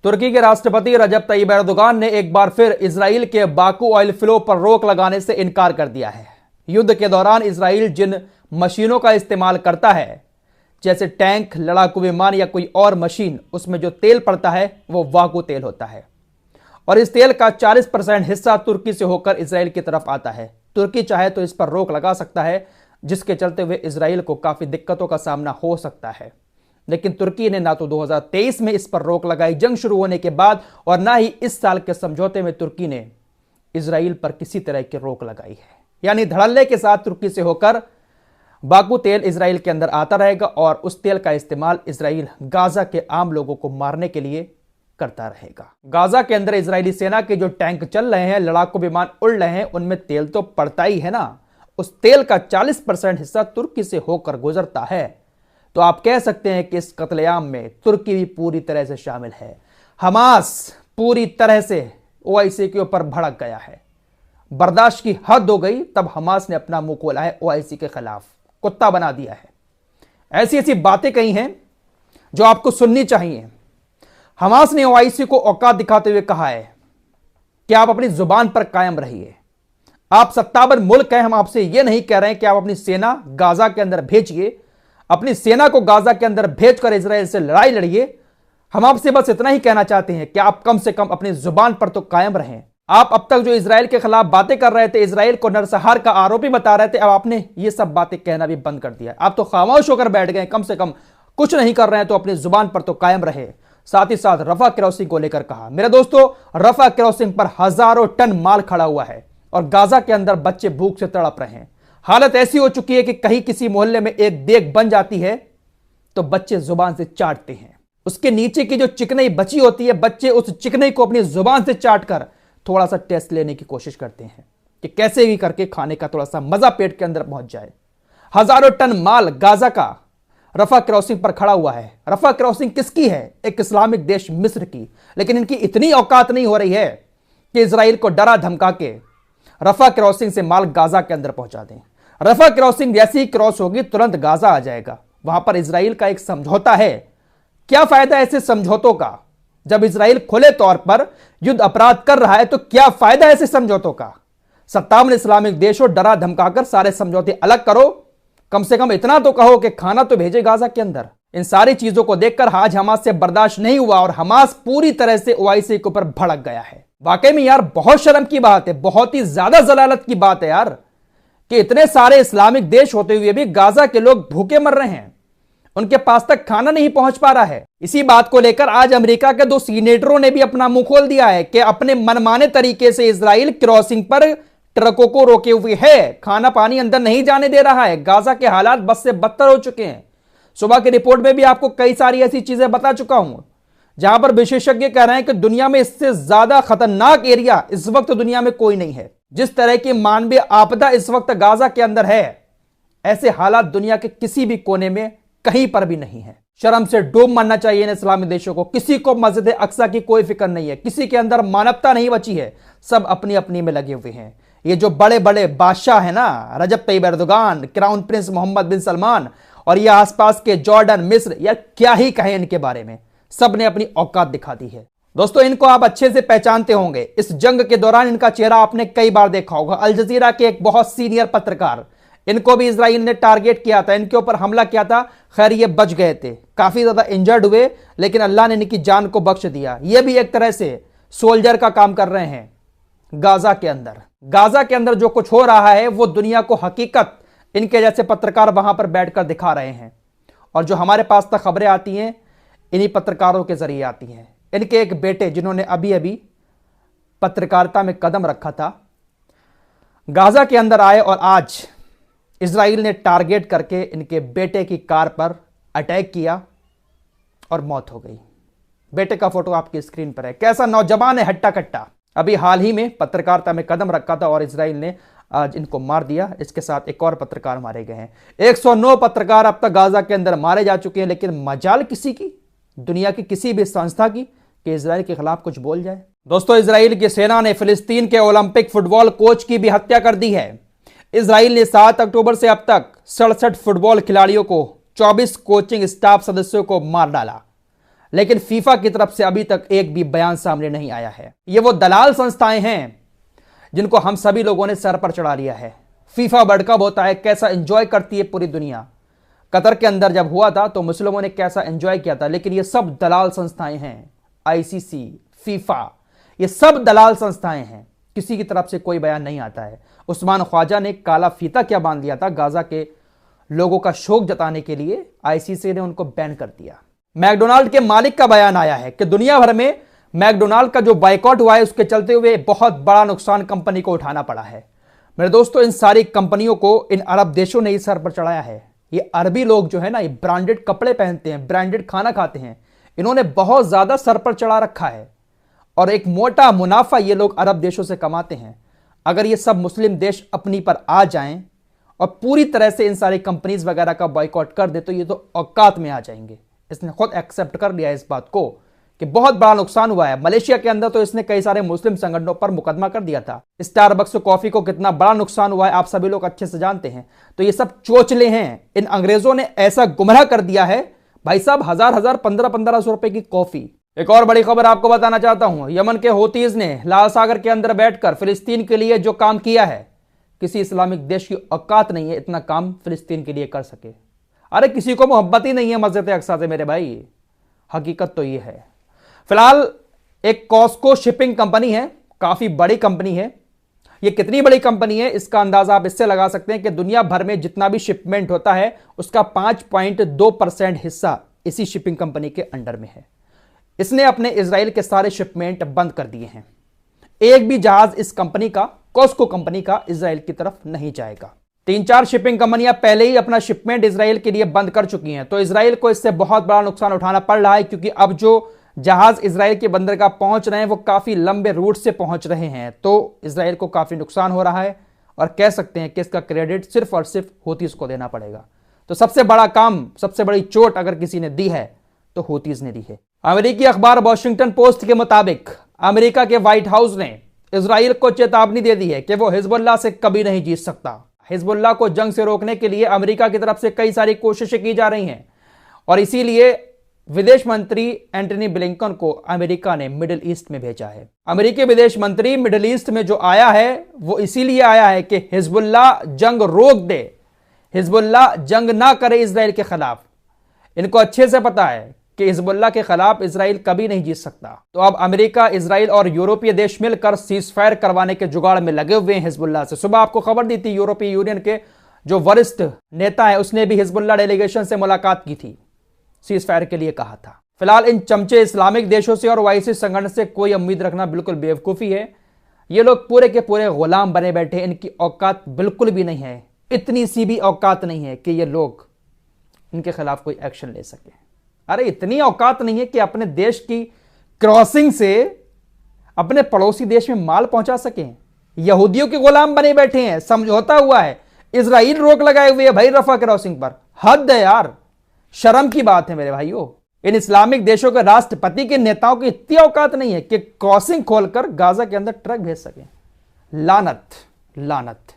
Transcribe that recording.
तुर्की के राष्ट्रपति रजब Tayyip Erdogan ने एक बार फिर इजराइल के बाकू ऑयल फ्लो पर रोक लगाने से इनकार कर दिया है। युद्ध के दौरान इजराइल जिन मशीनों का इस्तेमाल करता है, जैसे टैंक, लड़ाकू विमान या कोई और मशीन, उसमें जो तेल पड़ता है वो वाकू तेल होता है और इस तेल का 40% हिस्सा तुर्की से होकर इजराइल की तरफ आता है। तुर्की चाहे तो इस पर रोक लगा सकता है, जिसके चलते हुए इजराइल को काफी दिक्कतों का सामना हो सकता है। लेकिन तुर्की ने ना तो 2023 में इस पर रोक लगाई जंग शुरू होने के बाद, और ना ही इस साल के समझौते में तुर्की ने इजराइल पर किसी तरह की रोक लगाई है। यानी धड़ल्ले के साथ तुर्की से होकर बाकू तेल इजराइल के अंदर आता रहेगा और उस तेल का इस्तेमाल इजराइल गाजा के आम लोगों को मारने के लिए करता रहेगा। गाजा के अंदर इजरायली सेना के जो टैंक चल रहे हैं, लड़ाकू विमान उड़ रहे हैं, उनमें तेल तो पड़ता ही है ना। उस तेल का 40% हिस्सा तुर्की से होकर गुजरता है। तो आप कह सकते हैं कि इस कत्लेआम में तुर्की भी पूरी तरह से शामिल है। हमास पूरी तरह से ओआईसी के ऊपर भड़क गया है। बर्दाश्त की हद हो गई, तब हमास ने अपना मुंह खोला है ओआईसी के खिलाफ, कुत्ता बना दिया है। ऐसी ऐसी बातें कही हैं जो आपको सुननी चाहिए। हमास ने ओआईसी को औकात दिखाते हुए कहा है कि आप अपनी जुबान पर कायम रहिए। आप सत्तावन मुल्क हैं, हम आपसे यह नहीं कह रहे हैं कि आप अपनी सेना गाजा के अंदर भेजिए, अपनी सेना को गाजा के अंदर भेजकर इजराइल से लड़ाई लड़िए। हम आपसे बस इतना ही कहना चाहते हैं कि आप कम से कम अपनी जुबान पर तो कायम रहें। आप अब तक जो इजराइल के खिलाफ बातें कर रहे थे, इजराइल को नरसंहार का आरोपी बता रहे थे, अब आपने ये सब बातें कहना भी बंद कर दिया। आप तो खामोश होकर बैठ गए। कम से कम कुछ नहीं कर रहे हैं तो अपनी जुबान पर तो कायम रहे। साथ ही साथ रफा क्रॉसिंग को लेकर कहा, मेरे दोस्तों, रफा क्रॉसिंग पर हजारों टन माल खड़ा हुआ है और गाजा के अंदर बच्चे भूख से तड़प रहे हैं। हालत ऐसी हो चुकी है कि कहीं किसी मोहल्ले में एक देग बन जाती है तो बच्चे जुबान से चाटते हैं। उसके नीचे की जो चिकनाई बची होती है, बच्चे उस चिकनाई को अपनी जुबान से चाटकर थोड़ा सा टेस्ट लेने की कोशिश करते हैं कि कैसे भी करके खाने का थोड़ा सा मजा पेट के अंदर पहुंच जाए। हजारों टन माल गाजा का रफा क्रॉसिंग पर खड़ा हुआ है। रफा क्रॉसिंग किसकी है? एक इस्लामिक देश मिस्र की। लेकिन इनकी इतनी औकात नहीं हो रही है कि इजराइल को डरा धमका के रफा क्रॉसिंग से माल गाजा के अंदर पहुंचा दें। रफा क्रॉसिंग जैसी ही क्रॉस होगी, तुरंत गाजा आ जाएगा। वहां पर इजराइल का एक समझौता है। क्या फायदा ऐसे समझौतों का? जब इजराइल खुले तौर पर युद्ध अपराध कर रहा है तो क्या फायदा ऐसे समझौतों का? 57 इस्लामिक देशों डरा धमकाकर सारे समझौते अलग करो। कम से कम इतना तो कहो कि खाना तो भेजे गाजा के अंदर। इन सारी चीजों को देखकर आज हमास से बर्दाश्त नहीं हुआ और हमास पूरी तरह से ओआईसी के ऊपर भड़क गया है। वाकई में यार बहुत शर्म की बात है, बहुत ही ज्यादा जलालत की बात है यार, कि इतने सारे इस्लामिक देश होते हुए भी गाजा के लोग भूखे मर रहे हैं, उनके पास तक खाना नहीं पहुंच पा रहा है। इसी बात को लेकर आज अमेरिका के 2 सीनेटरों ने भी अपना मुंह खोल दिया है कि अपने मनमाने तरीके से इजराइल क्रॉसिंग पर ट्रकों को रोके हुए है, खाना पानी अंदर नहीं जाने दे रहा है। गाजा के हालात बद से बदतर हो चुके हैं। सुबह की रिपोर्ट में भी आपको कई सारी ऐसी चीजें बता चुका हूं जहां पर विशेषज्ञ कह रहे हैं कि दुनिया में इससे ज्यादा खतरनाक एरिया इस वक्त दुनिया में कोई नहीं है। जिस तरह की मानवीय आपदा इस वक्त गाजा के अंदर है, ऐसे हालात दुनिया के किसी भी कोने में कहीं पर भी नहीं है। शर्म से डूब मरना चाहिए इन इस्लामी देशों को। किसी को मस्जिद अक्सा की कोई फिक्र नहीं है, किसी के अंदर मानवता नहीं बची है। सब अपनी अपनी में लगे हुए हैं। ये जो बड़े बड़े बादशाह है ना, Recep Tayyip Erdogan, crown prince Mohammed bin Salman और ये आसपास के जॉर्डन, मिस्र, या क्या ही कहें इनके बारे में, सब ने अपनी औकात दिखा दी है। दोस्तों, इनको आप अच्छे से पहचानते होंगे। इस जंग के दौरान इनका चेहरा आपने कई बार देखा होगा। अल जजीरा के एक बहुत सीनियर पत्रकार, इनको भी इजराइल ने टारगेट किया था, इनके ऊपर हमला किया था। खैर ये बच गए थे, काफी ज्यादा इंजर्ड हुए, लेकिन अल्लाह ने इनकी जान को बख्श दिया। ये भी एक तरह से सोल्जर का काम कर रहे हैं गाजा के अंदर। गाजा के अंदर जो कुछ हो रहा है वो दुनिया को हकीकत इनके जैसे पत्रकार वहां पर बैठकर दिखा रहे हैं। और जो हमारे पास तक खबरें आती हैं, इन्हीं पत्रकारों के जरिए आती हैं। इनके एक बेटे जिन्होंने अभी अभी पत्रकारिता में कदम रखा था, गाजा के अंदर आए और आज इजराइल ने टारगेट करके इनके बेटे की कार पर अटैक किया और मौत हो गई। बेटे का फोटो आपकी स्क्रीन पर है। कैसा नौजवान है, हट्टा कट्टा। अभी हाल ही में पत्रकारिता में कदम रखा था और इजराइल ने आज इनको मार दिया। इसके साथ एक और पत्रकार मारे गए हैं। 109 पत्रकार अब तक गाजा के अंदर मारे जा चुके हैं। लेकिन मजाल किसी की, दुनिया की किसी भी संस्था की, कि इजराइल के खिलाफ कुछ बोल जाए? दोस्तों, इजराइल की सेना ने फिलिस्तीन के ओलंपिक फुटबॉल कोच की भी हत्या कर दी है। इजराइल ने 7 अक्टूबर से अब तक 67 फुटबॉल खिलाड़ियों को, 24 कोचिंग स्टाफ सदस्यों को मार डाला। लेकिन फीफा की तरफ से अभी तक एक भी बयान सामने नहीं आया है। ये वो दलाल संस्थाएं हैं जिनको हम सभी लोगों ने सर पर चढ़ा लिया है। फीफा वर्ल्ड कप होता है, कैसा एंजॉय करती है पूरी दुनिया। कतर के अंदर जब हुआ था तो मुस्लिमों ने कैसा एंजॉय किया था, लेकिन ये सब दलाल संस्थाएं हैं। आईसीसी, फीफा, ये सब दलाल संस्थाएं हैं। किसी की तरफ से कोई बयान नहीं आता है। उस्मान ख्वाजा ने काला फीता क्या बांध दिया था, गाजा के लोगों का शोक जताने के लिए आईसीसी ने उनको बैन कर दिया। मैकडोनाल्ड के मालिक का बयान आया है कि दुनिया भर में मैकडोनाल्ड का जो बायकॉट हुआ है उसके चलते हुए बहुत बड़ा नुकसान कंपनी को उठाना पड़ा है। मेरे दोस्तों, इन सारी कंपनियों को इन अरब देशों ने ही सर पर चढ़ाया है। ये अरबी लोग जो है ना, ये ब्रांडेड कपड़े पहनते हैं, ब्रांडेड खाना खाते हैं, इन्होंने बहुत ज्यादा सर पर चढ़ा रखा है और एक मोटा मुनाफा ये लोग अरब देशों से कमाते हैं। अगर ये सब मुस्लिम देश अपनी पर आ जाएं और पूरी तरह से इन सारी कंपनीज वगैरह का बॉयकॉट कर दे तो ये तो औकात में आ जाएंगे। इसने खुद एक्सेप्ट कर लिया इस बात को कि बहुत बड़ा नुकसान हुआ है। मलेशिया के अंदर तो इसने कई सारे मुस्लिम संगठनों पर मुकदमा कर दिया था। स्टारबक्स कॉफी को कितना बड़ा नुकसान हुआ है आप सभी लोग अच्छे से जानते हैं। तो ये सब चोचले हैं। इन अंग्रेजों ने ऐसा गुमराह कर दिया है भाई साहब, हजार 1500 रुपए की कॉफी। एक और बड़ी खबर आपको बताना चाहता हूं, यमन के हौतीज ने लाल सागर के अंदर बैठकर फिलिस्तीन के लिए जो काम किया है, किसी इस्लामिक देश की औकात नहीं है इतना काम फिलिस्तीन के लिए कर सके। अरे किसी को मोहब्बत ही नहीं है मस्जिद अक्सा से मेरे भाई, हकीकत तो ये है। फिलहाल एक कॉस्को शिपिंग कंपनी है, काफी बड़ी कंपनी है। ये कितनी बड़ी कंपनी है इसका अंदाजा आप इससे लगा सकते हैं कि दुनिया भर में जितना भी शिपमेंट होता है उसका 5.2% हिस्सा इसी शिपिंग कंपनी के अंडर में है। इसने अपने इजराइल के सारे शिपमेंट बंद कर दिए हैं। एक भी जहाज इस कंपनी का, कॉस्को कंपनी का, इजराइल की तरफ नहीं जाएगा। 3-4 शिपिंग कंपनियां पहले ही अपना शिपमेंट इजराइल के लिए बंद कर चुकी हैं। तो इजराइल को इससे बहुत बड़ा नुकसान उठाना पड़ रहा है, क्योंकि अब जो जहाज इजराइल के बंदरगाह पहुंच रहे हैं वो काफी लंबे रूट से पहुंच रहे हैं। तो इजराइल को काफी नुकसान हो रहा है और कह सकते हैं कि इसका क्रेडिट सिर्फ और सिर्फ हूतीज को देना पड़ेगा। तो सबसे बड़ा काम, सबसे बड़ी चोट अगर किसी ने दी है तो हूतीज ने दी है। अमेरिकी अखबार वॉशिंगटन पोस्ट के मुताबिक अमेरिका के व्हाइट हाउस ने इजराइल को चेतावनी दे दी है कि वो हिजबुल्लाह से कभी नहीं जीत सकता। हिजबुल्लाह को जंग से रोकने के लिए अमेरिका की तरफ से कई सारी कोशिशें की जा रही हैं और इसीलिए विदेश मंत्री एंटनी ब्लिंकन को अमेरिका ने मिडिल ईस्ट में भेजा है। अमेरिकी विदेश मंत्री मिडिल ईस्ट में जो आया है वो इसीलिए आया है कि हिजबुल्लाह जंग रोक दे, हिजबुल्लाह जंग ना करे इजराइल के खिलाफ। इनको अच्छे से पता है कि हिजबुल्लाह के खिलाफ इजराइल कभी नहीं जीत सकता। तो अब अमेरिका, इजराइल और यूरोपीय देश मिलकर सीज फायर करवाने के जुगाड़ में लगे हुए हैं हिजबुल्लाह से। सुबह आपको खबर दी थी, यूरोपीय यूनियन के जो वरिष्ठ नेता है उसने भी हिजबुल्लाह डेलीगेशन से मुलाकात की थी, सीज फायर के लिए कहा था। फिलहाल इन चमचे इस्लामिक देशों से और वाइसिस संगठन से कोई उम्मीद रखना बिल्कुल बेवकूफ़ी है। ये लोग पूरे के पूरे गुलाम बने बैठे, इनकी औकात बिल्कुल भी नहीं है, इतनी सी भी औकात नहीं है कि ये लोग इनके खिलाफ कोई एक्शन ले सके। अरे इतनी औकात नहीं है कि अपने देश की क्रॉसिंग से अपने पड़ोसी देश में माल पहुंचा सकें। यहूदियों के गुलाम बने बैठे हैं, समझौता हुआ है, इजराइल रोक लगाए हुए है भाई रफा क्रॉसिंग पर। हद है यार, शर्म की बात है मेरे भाइयों। इन इस्लामिक देशों के राष्ट्रपति के नेताओं की इतनी औकात नहीं है कि क्रॉसिंग खोलकर गाजा के अंदर ट्रक भेज सकें। लानत, लानत।